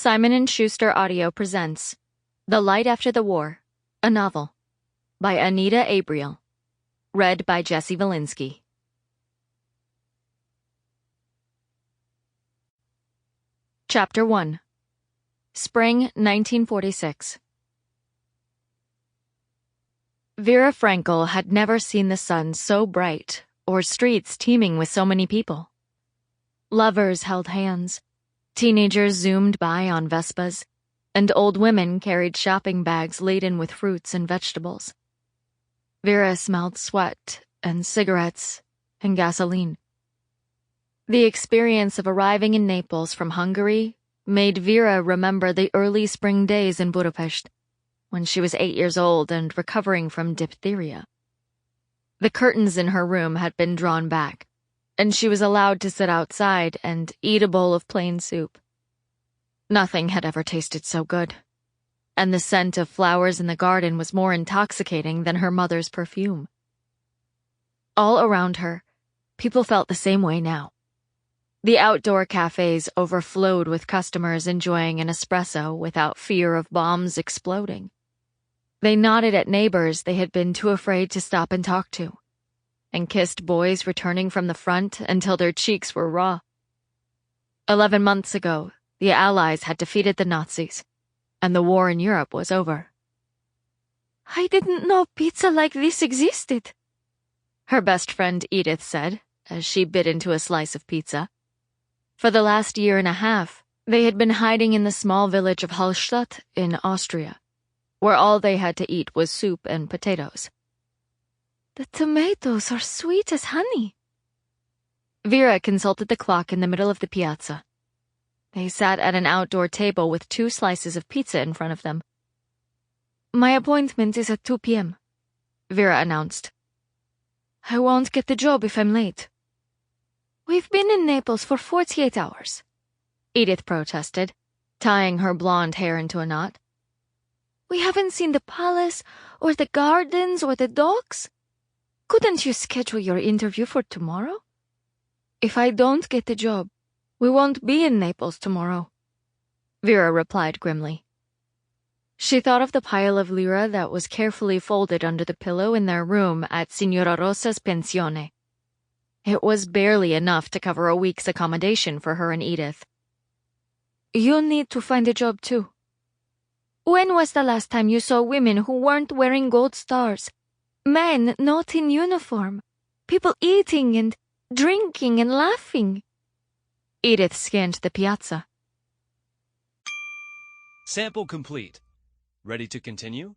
Simon & Schuster Audio presents The Light After the War, a novel, by Anita Abriel, read by Vilinsky. Chapter 1. Spring 1946. Vera Frankel had never seen the sun so bright or streets teeming with so many people. Lovers held hands. Teenagers zoomed by on Vespas, and old women carried shopping bags laden with fruits and vegetables. Vera smelled sweat and cigarettes and gasoline. The experience of arriving in Naples from Hungary made Vera remember the early spring days in Budapest, when she was 8 years old and recovering from diphtheria. The curtains in her room had been drawn back, and she was allowed to sit outside and eat a bowl of plain soup. Nothing had ever tasted so good, and the scent of flowers in the garden was more intoxicating than her mother's perfume. All around her, people felt the same way now. The outdoor cafes overflowed with customers enjoying an espresso without fear of bombs exploding. They nodded at neighbors they had been too afraid to stop and talk to, and kissed boys returning from the front until their cheeks were raw. 11 months ago, the Allies had defeated the Nazis, and the war in Europe was over. "I didn't know pizza like this existed," her best friend Edith said, as she bit into a slice of pizza. For the last year and a half, they had been hiding in the small village of Hallstatt in Austria, where all they had to eat was soup and potatoes. "The tomatoes are sweet as honey." Vera consulted the clock in the middle of the piazza. They sat at an outdoor table with 2 slices of pizza in front of them. "My appointment is at 2 p.m., Vera announced. "I won't get the job if I'm late." "We've been in Naples for 48 hours, Edith protested, tying her blonde hair into a knot. "We haven't seen the palace, or the gardens, or the docks. Couldn't you schedule your interview for tomorrow? If I don't get the job, we won't be in Naples tomorrow," Vera replied grimly. She thought of the pile of lira that was carefully folded under the pillow in their room at Signora Rosa's pensione. It was barely enough to cover a week's accommodation for her and Edith. "You need to find a job too. When was the last time you saw women who weren't wearing gold stars? Men not in uniform. People eating and drinking and laughing." Edith scanned the piazza. Sample complete. Ready to continue?